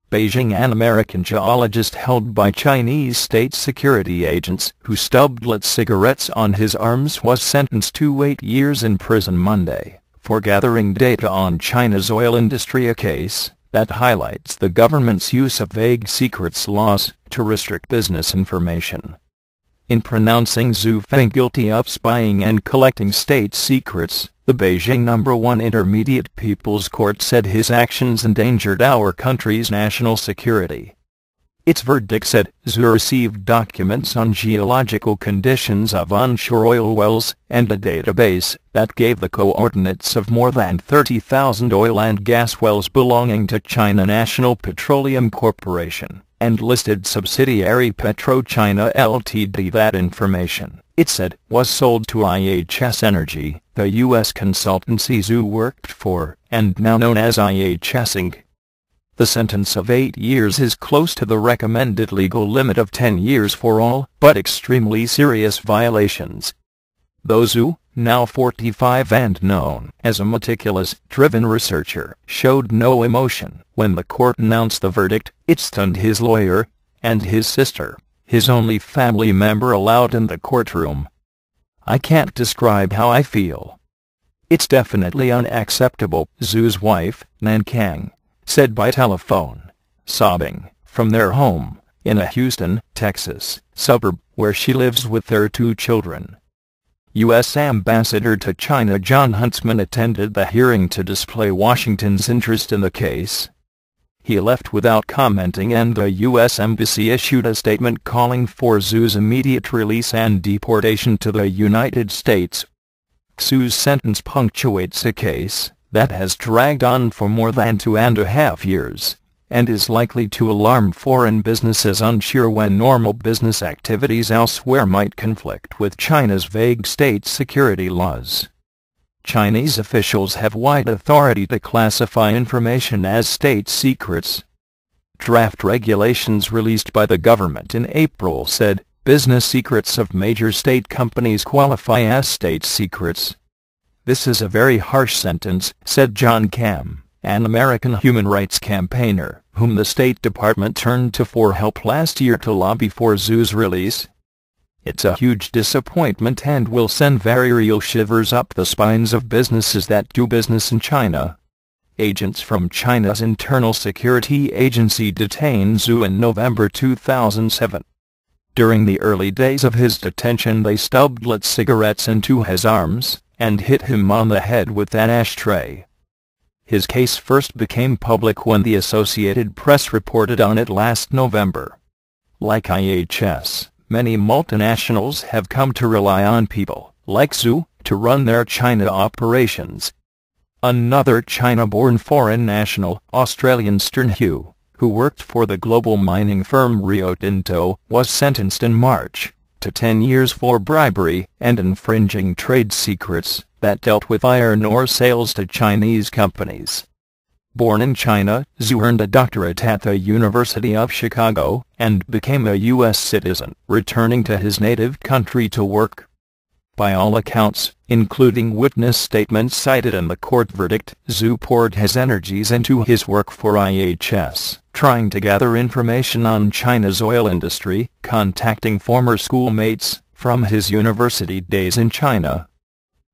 BEIJING An American geologist held by Chinese state security agents who stubbed lit cigarettes on his arms was sentenced to 8 years in prison Monday for gathering data on China's oil industry, a case that highlights the government's use of vague secrets laws to restrict business information. In pronouncing Xue Feng guilty of spying and collecting state secrets, the Beijing No. 1 Intermediate People's Court said his actions endangered our country's national security. Its verdict said Xue received documents on geological conditions of onshore oil wells and a database that gave the coordinates of more than 30,000 oil and gas wells belonging to China National Petroleum Corporation, and listed subsidiary PetroChina Ltd. That information, it said, was sold to IHS Energy, the U.S. consultancy Xue worked for, and now known as IHS Inc. The sentence of 8 years is close to the recommended legal limit of 10 years for all but extremely serious violations. Though Xue, now 45 and known as a meticulous, driven researcher, showed no emotion when the court announced the verdict, it stunned his lawyer and his sister, his only family member allowed in the courtroom. "I can't describe how I feel. It's definitely unacceptable," Xue's wife, Nan Kang, said by telephone, sobbing, from their home in a Houston, Texas, suburb where she lives with their 2 children. U.S. Ambassador to China John Huntsman attended the hearing to display Washington's interest in the case. He left without commenting, and the U.S. Embassy issued a statement calling for Xue's immediate release and deportation to the United States. Xue's sentence punctuates a case that has dragged on for more than 2.5 years, and is likely to alarm foreign businesses unsure when normal business activities elsewhere might conflict with China's vague state security laws. Chinese officials have wide authority to classify information as state secrets. Draft regulations released by the government in April said business secrets of major state companies qualify as state secrets. "This is a very harsh sentence," said John Cam, an American human rights campaigner, whom the State Department turned to for help last year to lobby for Xue's release. "It's a huge disappointment and will send very real shivers up the spines of businesses that do business in China." Agents from China's internal security agency detained Xue in November 2007. During the early days of his detention, they stubbed lit cigarettes into his arms and hit him on the head with an ashtray. His case first became public when the Associated Press reported on it last November. Like IHS, many multinationals have come to rely on people like Xue to run their China operations. Another China-born foreign national, Australian Stern Hugh, who worked for the global mining firm Rio Tinto, was sentenced in March to 10 years for bribery and infringing trade secrets that dealt with iron ore sales to Chinese companies. Born in China, Xue earned a doctorate at the University of Chicago and became a U.S. citizen, returning to his native country to work. By all accounts, including witness statements cited in the court verdict, Xue poured his energies into his work for IHS, trying to gather information on China's oil industry, contacting former schoolmates from his university days in China.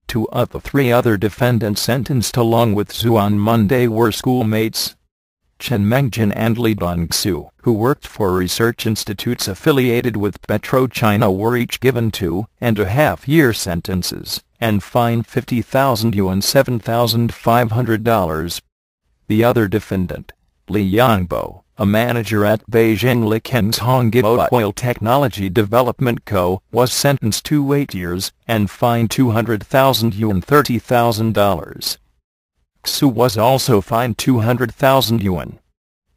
2 of the 3 other defendants sentenced along with Xue on Monday were schoolmates. Chen Mengjin and Li Dongxu, who worked for research institutes affiliated with PetroChina, were each given 2.5-year sentences and fined 50,000 yuan $7,500. The other defendant, Li Yangbo, a manager at Beijing Likeng's Hongguo Oil Technology Development Co., was sentenced to 8 years and fined 200,000 yuan $30,000. Xue was also fined 200,000 yuan.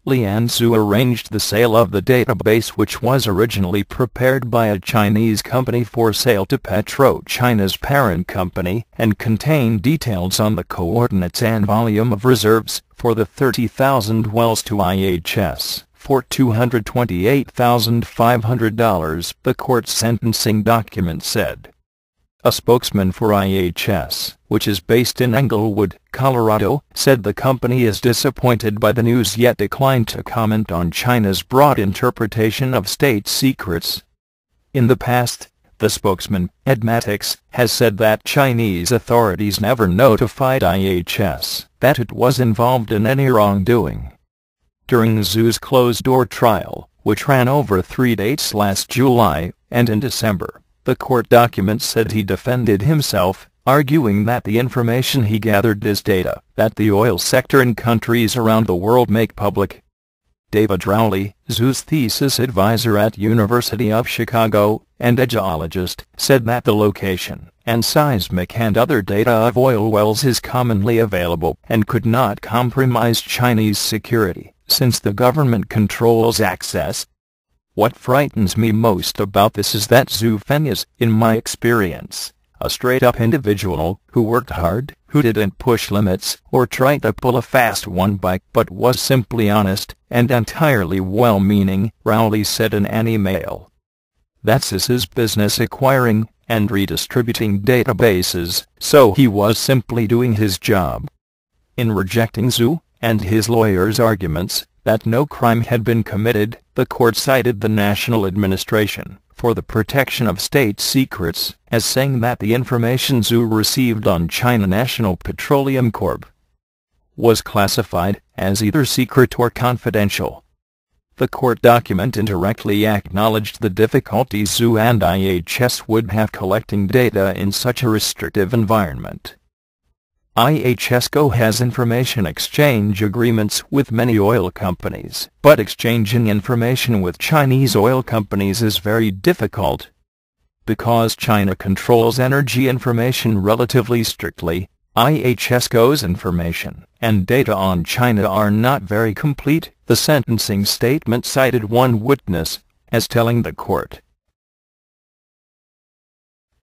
Li and Xue arranged the sale of the database, which was originally prepared by a Chinese company for sale to PetroChina's parent company, and contained details on the coordinates and volume of reserves for the 30,000 wells to IHS for $228,500, the court's sentencing document said. A spokesman for IHS, which is based in Englewood, Colorado, said the company is disappointed by the news yet declined to comment on China's broad interpretation of state secrets. In the past, the spokesman, Edmatix, has said that Chinese authorities never notified IHS that it was involved in any wrongdoing. During Xue's closed-door trial, which ran over 3 dates last July and in December, the court documents said he defended himself, arguing that the information he gathered is data that the oil sector in countries around the world make public. David Rowley, Xue's thesis advisor at University of Chicago, and a geologist, said that the location and seismic and other data of oil wells is commonly available and could not compromise Chinese security, since the government controls access. What frightens me most about this is that Xue Feng is, in my experience, a straight-up individual who worked hard, who didn't push limits or try to pull a fast one but was simply honest and entirely well-meaning, Rowley said in an email. That's his business, acquiring and redistributing databases, so he was simply doing his job. In rejecting Xue and his lawyers' arguments that no crime had been committed, the court cited the National Administration for the Protection of State Secrets as saying that the information Xue received on China National Petroleum Corp. was classified as either secret or confidential. The court document indirectly acknowledged the difficulties Xue and IHS would have collecting data in such a restrictive environment. IHS has information exchange agreements with many oil companies, but exchanging information with Chinese oil companies is very difficult. Because China controls energy information relatively strictly, IHS's information and data on China are not very complete, the sentencing statement cited one witness as telling the court.